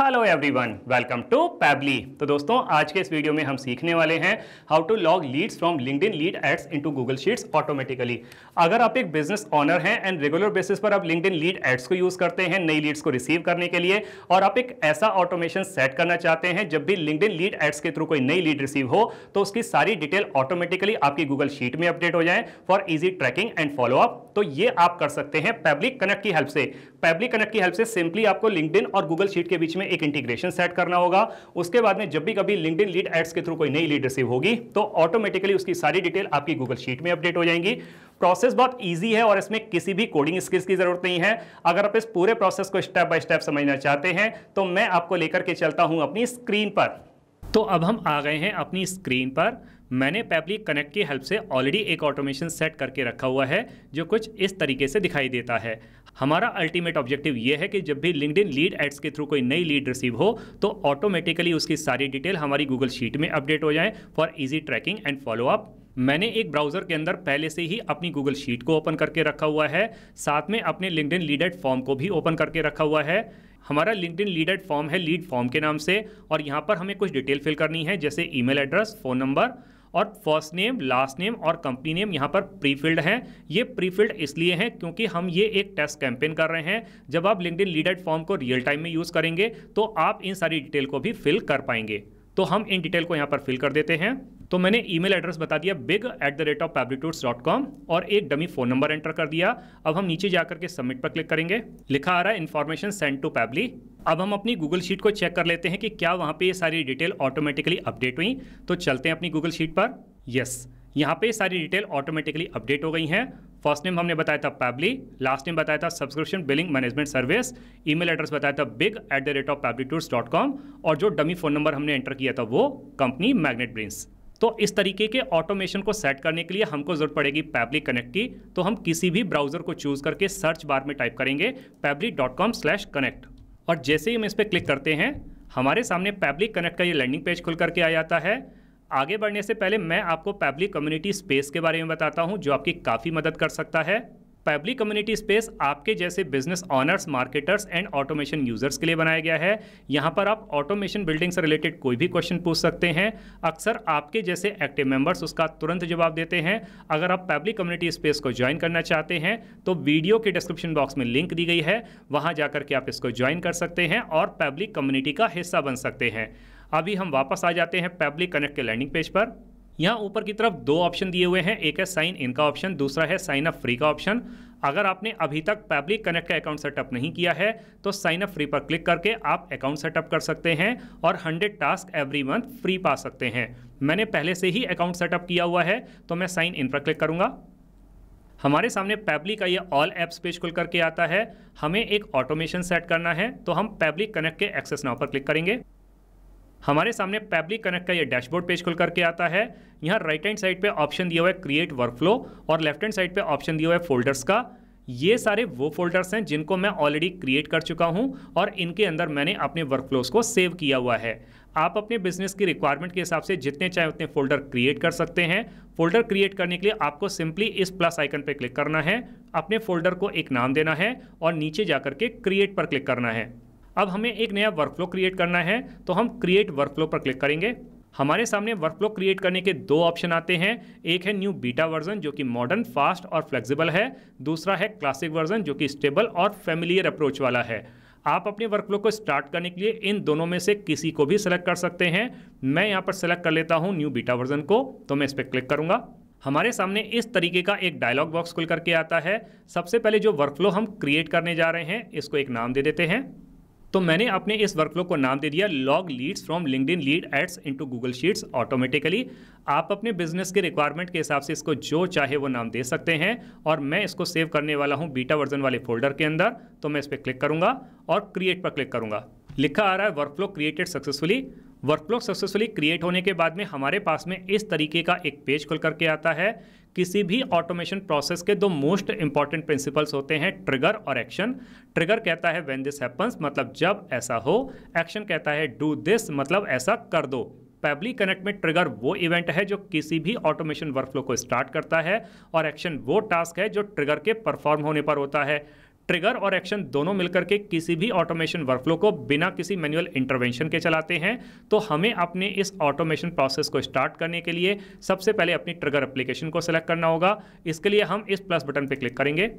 Hello everyone, welcome to Pabbly. तो दोस्तों, आज के इस वीडियो में हम सीखने वाले हैं how to log leads from LinkedIn lead ads into Google sheets automatically. अगर आप एक बिजनेस ओनर हैं एंड रेगुलर बेसिस पर आप लिंक्डइन लीड एड्स को यूज करते हैं नई लीड्स को रिसीव करने के लिए, और आप एक ऐसा ऑटोमेशन सेट करना चाहते हैं जब भी लिंक्डइन लीड एड्स के थ्रू कोई नई लीड रिसीव हो तो उसकी सारी डिटेल ऑटोमेटिकली आपकी गूगल शीट में अपडेट हो जाए for easy tracking and follow up, तो ये आप कर सकते हैं पैबली कनेक्ट की हेल्प से। पैबली कनेक्ट की हेल्प से सिंपली आपको लिंक्डइन और गूगल शीट के बीच में एक इंटीग्रेशन सेट करना होगा। उसके बाद में जब भी कभी लिंक्डइन लीड एड्स के थ्रू कोई नई लीड रिसीव होगी तो ऑटोमेटिकली उसकी सारी डिटेल आपकी गूगल शीट में अपडेट हो जाएंगी। प्रोसेस बहुत इजी है और इसमें किसी भी कोडिंग स्किल्स की जरूरत नहीं है। अगर आप इस पूरे प्रोसेस को स्टेप बाय स्टेप समझना चाहते हैं तो मैं आपको लेकर के चलता हूं अपनी स्क्रीन पर। तो अब हम आ गए हैं अपनी स्क्रीन पर। मैंने पैबली कनेक्ट की हेल्प से ऑलरेडी एक ऑटोमेशन सेट करके रखा हुआ है जो कुछ इस तरीके से दिखाई देता है। हमारा अल्टीमेट ऑब्जेक्टिव ये है कि जब भी लिंक्डइन लीड एड्स के थ्रू कोई नई लीड रिसीव हो तो ऑटोमेटिकली उसकी सारी डिटेल हमारी गूगल शीट में अपडेट हो जाए for easy tracking and follow up. मैंने एक ब्राउजर के अंदर पहले से ही अपनी गूगल शीट को ओपन करके रखा हुआ है, साथ में अपने लिंक्डइन लीड एड फॉर्म को भी ओपन करके रखा हुआ है। हमारा लिंक्डइन लीड एड फॉर्म है लीड फॉर्म के नाम से, और यहाँ पर हमें कुछ डिटेल फिल करनी है जैसे ईमेल एड्रेस, फ़ोन नंबर और फर्स्ट नेम, लास्ट नेम और कंपनी नेम यहाँ पर प्री फिल्ड हैं। ये प्री फिल्ड इसलिए हैं क्योंकि हम ये एक टेस्ट कैंपेन कर रहे हैं। जब आप लिंक्डइन लीड एड फॉर्म को रियल टाइम में यूज़ करेंगे तो आप इन सारी डिटेल को भी फिल कर पाएंगे। तो हम इन डिटेल को यहाँ पर फिल कर देते हैं। तो मैंने ईमेल एड्रेस बता दिया big@pablitools.com और एक डमी फ़ोन नंबर एंटर कर दिया। अब हम नीचे जाकर के सबमिट पर क्लिक करेंगे। लिखा आ रहा है इन्फॉर्मेशन सेंड टू पैबली। अब हम अपनी गूगल शीट को चेक कर लेते हैं कि क्या वहाँ पे ये सारी डिटेल ऑटोमेटिकली अपडेट हुई। तो चलते हैं अपनी गूगल शीट पर। यस, यहाँ पे सारी डिटेल ऑटोमेटिकली अपडेट हो गई हैं। फर्स्ट नेम हमने बताया था पैबली, लास्ट नेम बताया था subscription billing management service, email address बताया था big@pablitools.com और जो डमी फ़ोन नंबर हमने एंटर किया था वो कंपनी मैग्नेट ब्रेन्स। तो इस तरीके के ऑटोमेशन को सेट करने के लिए हमको जरूरत पड़ेगी पैबली कनेक्ट की। तो हम किसी भी ब्राउजर को चूज करके सर्च बार में टाइप करेंगे pably.com/connect, और जैसे ही हम इस पर क्लिक करते हैं हमारे सामने पैबली कनेक्ट का ये लैंडिंग पेज खुल करके आ जाता है। आगे बढ़ने से पहले मैं आपको पैबली कम्युनिटी स्पेस के बारे में बताता हूं जो आपकी काफ़ी मदद कर सकता है। पैबली कम्युनिटी स्पेस आपके जैसे business honours, marketers and automation users के लिए बनाया गया है। यहाँ पर आप ऑटोमेशन बिल्डिंग से रिलेटेड कोई भी क्वेश्चन पूछ सकते हैं। अक्सर आपके जैसे एक्टिव मेंबर्स उसका तुरंत जवाब देते हैं। अगर आप पैबली कम्युनिटी स्पेस को ज्वाइन करना चाहते हैं तो वीडियो के डिस्क्रिप्शन बॉक्स में लिंक दी गई है, वहाँ जाकर के आप इसको ज्वाइन कर सकते हैं और पैबली कम्युनिटी का हिस्सा बन सकते हैं। अभी हम वापस आ जाते हैं पैबली कनेक्ट के लैंडिंग पेज पर। यहाँ ऊपर की तरफ दो ऑप्शन दिए हुए हैं, एक है साइन इन का ऑप्शन, दूसरा है साइन अप फ्री का ऑप्शन। अगर आपने अभी तक पैबली कनेक्ट का अकाउंट सेटअप नहीं किया है तो साइन अप फ्री पर क्लिक करके आप अकाउंट सेटअप कर सकते हैं और 100 टास्क एवरी मंथ फ्री पा सकते हैं। मैंने पहले से ही अकाउंट सेटअप किया हुआ है तो मैं साइन इन पर क्लिक करूंगा। हमारे सामने पैबली का ये ऑल एप्स पेज खुल करके आता है। हमें एक ऑटोमेशन सेट करना है तो हम पैबली कनेक्ट के एक्सेस नाउ पर क्लिक करेंगे। हमारे सामने पैबली कनेक्ट का ये डैशबोर्ड पेज खुल करके आता है। यहाँ राइट हैंड साइड पे ऑप्शन दिया हुआ है क्रिएट वर्कफ्लो और लेफ्ट हैंड साइड पे ऑप्शन दिया हुआ है फोल्डर्स का। ये सारे वो फोल्डर्स हैं जिनको मैं ऑलरेडी क्रिएट कर चुका हूँ और इनके अंदर मैंने अपने वर्कफ्लोज को सेव किया हुआ है। आप अपने बिजनेस की रिक्वायरमेंट के हिसाब से जितने चाहे उतने फोल्डर क्रिएट कर सकते हैं। फोल्डर क्रिएट करने के लिए आपको सिंपली इस प्लस आइकन पर क्लिक करना है, अपने फोल्डर को एक नाम देना है और नीचे जाकर के क्रिएट पर क्लिक करना है। अब हमें एक नया वर्कफ्लो क्रिएट करना है तो हम क्रिएट वर्कफ्लो पर क्लिक करेंगे। हमारे सामने वर्कफ्लो क्रिएट करने के दो ऑप्शन आते हैं, एक है न्यू बीटा वर्जन जो कि मॉडर्न, फास्ट और फ्लेक्सिबल है, दूसरा है क्लासिक वर्जन जो कि स्टेबल और फेमिलियर अप्रोच वाला है। आप अपने वर्कफ्लो को स्टार्ट करने के लिए इन दोनों में से किसी को भी सिलेक्ट कर सकते हैं। मैं यहाँ पर सिलेक्ट कर लेता हूँ न्यू बीटा वर्जन को, तो मैं इस पर क्लिक करूँगा। हमारे सामने इस तरीके का एक डायलॉग बॉक्स खुल करके आता है। सबसे पहले जो वर्कफ्लो हम क्रिएट करने जा रहे हैं इसको एक नाम दे देते हैं। तो मैंने अपने इस वर्कफ्लो को नाम दे दिया log leads from LinkedIn lead ads into Google sheets automatically. आप अपने बिजनेस के रिक्वायरमेंट के हिसाब से इसको जो चाहे वो नाम दे सकते हैं और मैं इसको सेव करने वाला हूँ बीटा वर्जन वाले फोल्डर के अंदर। तो मैं इस पर क्लिक करूँगा और क्रिएट पर क्लिक करूँगा। लिखा आ रहा है workflow created successfully. Workflow successfully create होने के बाद में हमारे पास में इस तरीके का एक पेज खुल करके आता है। किसी भी ऑटोमेशन प्रोसेस के दो मोस्ट इंपॉर्टेंट प्रिंसिपल्स होते हैं, ट्रिगर और एक्शन। ट्रिगर कहता है व्हेन दिस हैपन्स, मतलब जब ऐसा हो। एक्शन कहता है डू दिस, मतलब ऐसा कर दो। पैबली कनेक्ट में ट्रिगर वो इवेंट है जो किसी भी ऑटोमेशन वर्कफ्लो को स्टार्ट करता है और एक्शन वो टास्क है जो ट्रिगर के परफॉर्म होने पर होता है। ट्रिगर और एक्शन दोनों मिलकर के किसी भी ऑटोमेशन वर्कफ्लो को बिना किसी मैनुअल इंटरवेंशन के चलाते हैं। तो हमें अपने इस ऑटोमेशन प्रोसेस को स्टार्ट करने के लिए सबसे पहले अपनी ट्रिगर एप्लीकेशन को सिलेक्ट करना होगा। इसके लिए हम इस प्लस बटन पर क्लिक करेंगे,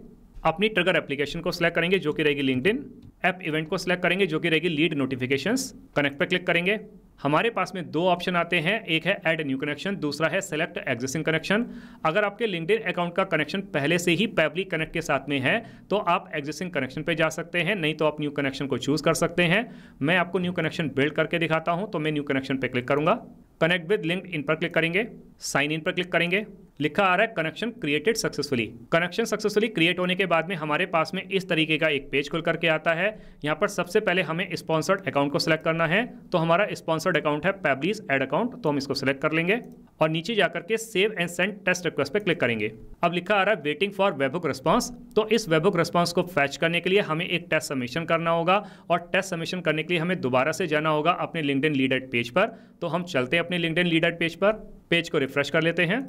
अपनी ट्रिगर एप्लीकेशन को सिलेक्ट करेंगे जो कि रहेगी लिंक्डइन। ऐप इवेंट को सिलेक्ट करेंगे जो कि रहेगी लीड नोटिफिकेशंस। कनेक्ट पर क्लिक करेंगे। हमारे पास में दो ऑप्शन आते हैं, एक है ऐड न्यू कनेक्शन, दूसरा है सेलेक्ट एग्जिस्टिंग कनेक्शन। अगर आपके लिंक्डइन अकाउंट का कनेक्शन पहले से ही पैबली कनेक्ट के साथ में है तो आप एग्जिस्टिंग कनेक्शन पे जा सकते हैं, नहीं तो आप न्यू कनेक्शन को चूज कर सकते हैं। मैं आपको न्यू कनेक्शन बिल्ड करके दिखाता हूं, तो मैं न्यू कनेक्शन पे क्लिक करूंगा। कनेक्ट विद लिंक्डइन पर क्लिक करेंगे, साइन इन पर क्लिक करेंगे। लिखा आ रहा है connection created successfully. Connection successfully create होने के बाद में हमारे पास में इस तरीके का एक पेज खुल करके आता है। यहाँ पर सबसे पहले हमें स्पॉन्सर्ड अकाउंट को सिलेक्ट करना है, तो हमारा स्पॉन्सर्ड अकाउंट है पैबलीज एड अकाउंट, तो हम इसको सिलेक्ट कर लेंगे और नीचे जाकर के save and send test request पे क्लिक करेंगे। अब लिखा आ रहा है वेटिंग फॉर वेबहुक रिस्पांस, तो इस वेबहुक रिस्पांस को फैच करने के लिए हमें एक टेस्ट सबमिशन करना होगा और टेस्ट सबमिशन करने के लिए हमें दोबारा से जाना होगा अपने लिंक्डइन लीड एड पेज पर। तो हम चलते हैं अपने लिंक्डइन लीड एड पेज पर, पेज को रिफ्रेश कर लेते हैं,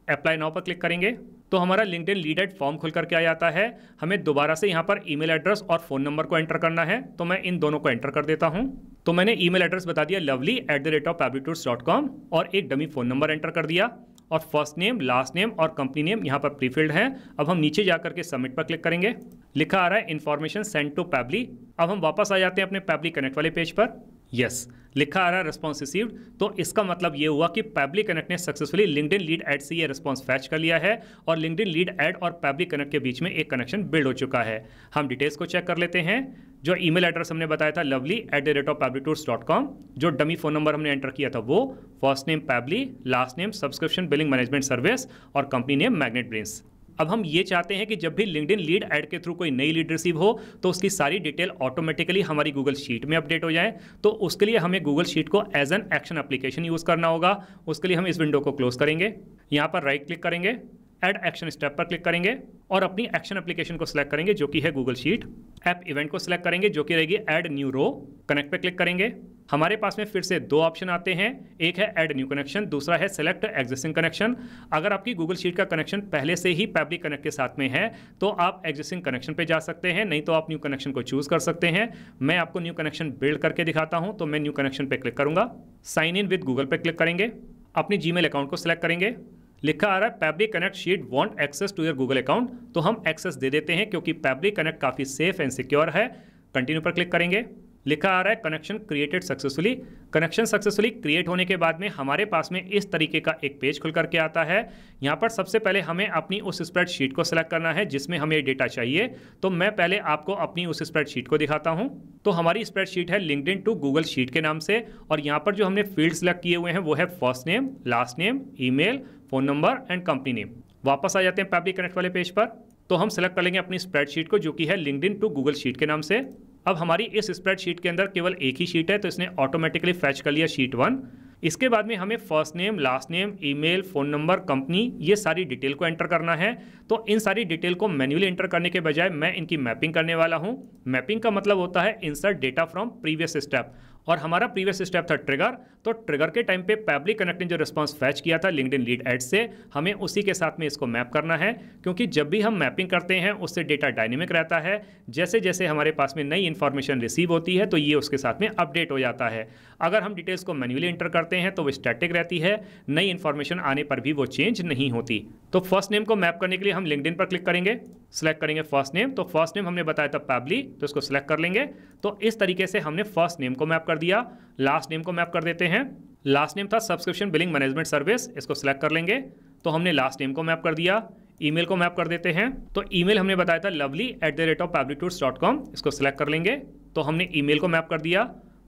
अप्लाई नाउ पर क्लिक करेंगे तो हमारा लिंक्डइन लीड एड फॉर्म खुल करके आ जाता है। हमें दोबारा से यहाँ पर ईमेल एड्रेस और फोन नंबर को एंटर करना है, तो मैं इन दोनों को एंटर कर देता हूँ। तो मैंने ईमेल एड्रेस बता दिया lovely@pablitours.com और एक डमी फोन नंबर एंटर कर दिया और फर्स्ट नेम, लास्ट नेम और कंपनी नेम यहाँ पर प्रीफिल्ड है। अब हम नीचे जाकर के सबमिट पर क्लिक करेंगे। लिखा आ रहा है इन्फॉर्मेशन सेंड टू पैबली। अब हम वापस आ जाते हैं अपने पैबली कनेक्ट वाले पेज पर। यस, लिखा आ रहा है रिस्पॉन्स रिसीव्ड, तो इसका मतलब ये हुआ कि पैबली कनेक्ट ने सक्सेसफुली लिंक्डइन लीड एड से ये रिस्पॉन्स फैच कर लिया है और लिंक्डइन लीड एड और पैबली कनेक्ट के बीच में एक कनेक्शन बिल्ड हो चुका है। हम डिटेल्स को चेक कर लेते हैं। जो ईमेल एड्रेस हमने बताया था lovely@pablitours.com, जो डमी फोन नंबर हमने एंटर किया था वो, first name Pabbly, last name subscription billing management service और कंपनी नेम मैग्नेट ब्रेन्स। अब हम ये चाहते हैं कि जब भी लिंक्डइन लीड ऐड के थ्रू कोई नई लीड रिसीव हो तो उसकी सारी डिटेल ऑटोमेटिकली हमारी गूगल शीट में अपडेट हो जाए। तो उसके लिए हमें गूगल शीट को as an action application use करना होगा। उसके लिए हम इस विंडो को क्लोज करेंगे, यहाँ पर राइट क्लिक करेंगे, ऐड एक्शन स्टेप पर क्लिक करेंगे और अपनी एक्शन एप्लीकेशन को सिलेक्ट करेंगे जो कि है गूगल शीट। ऐप इवेंट को सिलेक्ट करेंगे जो कि रहेगी ऐड न्यू रो। कनेक्ट पे क्लिक करेंगे। हमारे पास में फिर से दो ऑप्शन आते हैं, एक है ऐड न्यू कनेक्शन, दूसरा है सेलेक्ट एग्जिस्टिंग कनेक्शन। अगर आपकी गूगल शीट का कनेक्शन पहले से ही पैबली कनेक्ट के साथ में है तो आप एग्जिस्टिंग कनेक्शन पे जा सकते हैं, नहीं तो आप न्यू कनेक्शन को चूज कर सकते हैं। मैं आपको न्यू कनेक्शन बिल्ड करके दिखाता हूं, तो मैं न्यू कनेक्शन पे क्लिक करूंगा। साइन इन विद गूगल पे क्लिक करेंगे, अपनी जीमेल अकाउंट को सिलेक्ट करेंगे। लिखा आ रहा है Pabbly connect sheet want access to your Google account, तो हम एक्सेस दे देते हैं क्योंकि पैबली कनेक्ट काफ़ी सेफ एंड सिक्योर है। कंटिन्यू पर क्लिक करेंगे। लिखा आ रहा है connection created successfully. Connection successfully create होने के बाद में हमारे पास में इस तरीके का एक पेज खुल करके आता है। यहाँ पर सबसे पहले हमें अपनी उस स्प्रेडशीट को सिलेक्ट करना है जिसमें हमें डेटा चाहिए। तो मैं पहले आपको अपनी उस स्प्रेडशीट को दिखाता हूँ। तो हमारी स्प्रेडशीट है लिंक्डइन टू गूगल शीट के नाम से और यहाँ पर जो हमने फील्ड सेलेक्ट किए हुए हैं वो है first name, last name, email, phone number and company name. वापस आ जाते हैं पैबली कनेक्ट वाले पेज पर, तो हम सेलेक्ट कर लेंगे अपनी स्प्रेडशीट को जो कि है लिंक्डइन टू गूगल शीट के नाम से। अब हमारी इस स्प्रेडशीट के अंदर केवल एक ही शीट है तो इसने ऑटोमेटिकली फैच कर लिया शीट 1। इसके बाद में हमें first name, last name, email, phone number, company, ये सारी डिटेल को एंटर करना है। तो इन सारी डिटेल को मैन्युअली एंटर करने के बजाय मैं इनकी मैपिंग करने वाला हूँ। मैपिंग का मतलब होता है insert data from previous step, और हमारा प्रीवियस स्टेप था ट्रिगर। तो ट्रिगर के टाइम पे पैबली कनेक्ट ने जो रिस्पांस फैच किया था लिंक्डइन लीड एड से, हमें उसी के साथ में इसको मैप करना है, क्योंकि जब भी हम मैपिंग करते हैं उससे डेटा डायनेमिक रहता है। जैसे जैसे हमारे पास में नई इन्फॉर्मेशन रिसीव होती है तो ये उसके साथ में अपडेट हो जाता है। अगर हम डिटेल्स को मैन्युअली एंटर करते हैं तो वो स्टैटिक रहती है, नई इन्फॉर्मेशन आने पर भी वो चेंज नहीं होती। तो फर्स्ट नेम को मैप करने के लिए हम लिंक्डइन पर क्लिक करेंगे, सिलेक्ट करेंगे फर्स्ट नेम। तो फर्स्ट नेम हमने बताया था पैबली, तो इसको सिलेक्ट कर लेंगे। तो इस तरीके से हमने फर्स्ट नेम को मैप कर दिया। लास्ट नेम को मैप कर देते हैं। लास्ट नेम था सब्सक्रिप्शन बिलिंग मैनेजमेंट सर्विस, इसको सिलेक्ट कर लेंगे। तो हमने लास्ट नेम को मैप कर दिया। ईमेल को मैप कर देते हैं। तो ईमेल हमने बताया था lovely@pablitours.com, इसको सिलेक्ट कर लेंगे। तो हमने ईमेल को मैप कर दिया।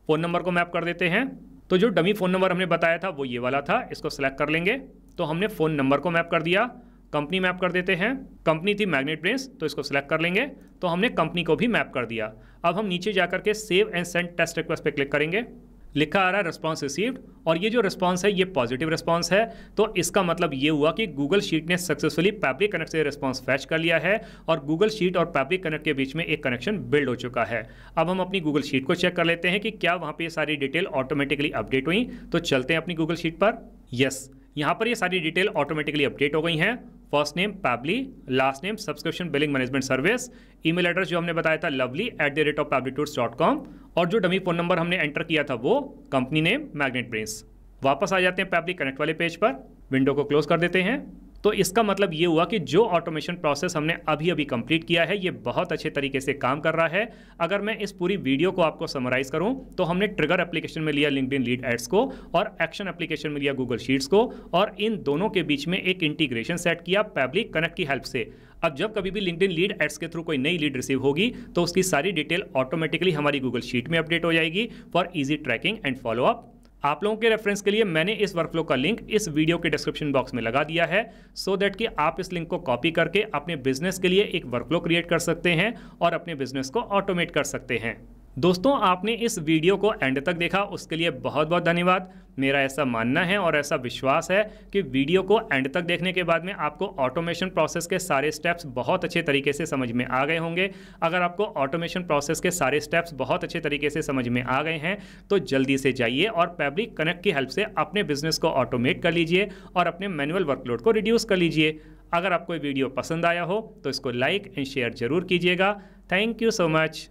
फ़ोन नंबर को मैप कर देते हैं। तो जो डमी फ़ोन नंबर हमने बताया था वो ये वाला था, इसको सिलेक्ट कर लेंगे। तो हमने फ़ोन नंबर को मैप कर दिया। कंपनी मैप कर देते हैं। कंपनी थी मैग्नेट ब्रेन्स, तो इसको सिलेक्ट कर लेंगे। तो हमने कंपनी को भी मैप कर दिया। अब हम नीचे जाकर के save and send test request पे क्लिक करेंगे। लिखा आ रहा है रिस्पांस रिसीव्ड, और ये जो रिस्पांस है ये पॉजिटिव रिस्पांस है। तो इसका मतलब ये हुआ कि गूगल शीट ने सक्सेसफुली पैबली कनेक्ट से रिस्पांस फैच कर लिया है और गूगल शीट और पैबली कनेक्ट के बीच में एक कनेक्शन बिल्ड हो चुका है। अब हम अपनी गूगल शीट को चेक कर लेते हैं कि क्या वहाँ पे सारी डिटेल ऑटोमेटिकली अपडेट हुई। तो चलते हैं अपनी गूगल शीट पर। यस, यहाँ पर ये सारी डिटेल ऑटोमेटिकली अपडेट हो गई हैं। First name Pabbly, last name subscription billing management service, email address जो हमने बताया था lovely@pablitours.com, और जो डमी फोन नंबर हमने एंटर किया था वो कंपनी नेम मैग्नेट ब्रेन्स। वापस आ जाते हैं पैबली कनेक्ट वाले पेज पर, विंडो को क्लोज कर देते हैं। तो इसका मतलब ये हुआ कि जो ऑटोमेशन प्रोसेस हमने अभी अभी कंप्लीट किया है ये बहुत अच्छे तरीके से काम कर रहा है। अगर मैं इस पूरी वीडियो को आपको समराइज करूं तो हमने ट्रिगर एप्लीकेशन में लिया लिंक्डइन लीड एड्स को और एक्शन एप्लीकेशन में लिया गूगल शीट्स को, और इन दोनों के बीच में एक इंटीग्रेशन सेट किया पैबली कनेक्ट की हेल्प से। अब जब कभी भी लिंक्डइन लीड एड्स के थ्रू कोई नई लीड रिसीव होगी तो उसकी सारी डिटेल ऑटोमेटिकली हमारी गूगल शीट में अपडेट हो जाएगी for easy tracking and follow up. आप लोगों के रेफरेंस के लिए मैंने इस वर्कफ्लो का लिंक इस वीडियो के डिस्क्रिप्शन बॉक्स में लगा दिया है, सो दैट कि आप इस लिंक को कॉपी करके अपने बिजनेस के लिए एक वर्कफ्लो क्रिएट कर सकते हैं और अपने बिजनेस को ऑटोमेट कर सकते हैं। दोस्तों, आपने इस वीडियो को एंड तक देखा उसके लिए बहुत बहुत धन्यवाद। मेरा ऐसा मानना है और ऐसा विश्वास है कि वीडियो को एंड तक देखने के बाद में आपको ऑटोमेशन प्रोसेस के सारे स्टेप्स बहुत अच्छे तरीके से समझ में आ गए होंगे। अगर आपको ऑटोमेशन प्रोसेस के सारे स्टेप्स बहुत अच्छे तरीके से समझ में आ गए हैं तो जल्दी से जाइए और पैबली कनेक्ट की हेल्प से अपने बिजनेस को ऑटोमेट कर लीजिए और अपने मैनुअल वर्कलोड को रिड्यूस कर लीजिए। अगर आपको ये वीडियो पसंद आया हो तो इसको लाइक एंड शेयर जरूर कीजिएगा। Thank you so much.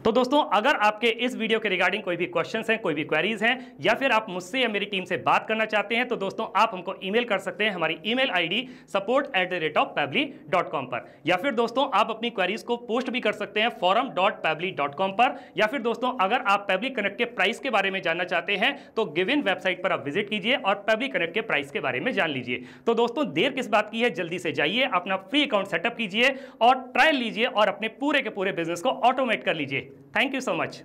तो दोस्तों, अगर आपके इस वीडियो के रिगार्डिंग कोई भी क्वेश्चंस हैं, कोई भी क्वेरीज हैं, या फिर आप मुझसे या मेरी टीम से बात करना चाहते हैं तो दोस्तों आप हमको ईमेल कर सकते हैं हमारी ईमेल आईडी support@pablly.com पर, या फिर दोस्तों आप अपनी क्वेरीज को पोस्ट भी कर सकते हैं forum.pablly.com पर, या फिर दोस्तों अगर आप पैबली कनेक्ट के प्राइस के बारे में जानना चाहते हैं तो गिवन वेबसाइट पर आप विजिट कीजिए और पैबली कनेक्ट के प्राइस के बारे में जान लीजिए। तो दोस्तों देर किस बात की है, जल्दी से जाइए, अपना फ्री अकाउंट सेटअप कीजिए और ट्रायल लीजिए और अपने पूरे के पूरे बिजनेस को ऑटोमेट कर लीजिए। Thank you so much.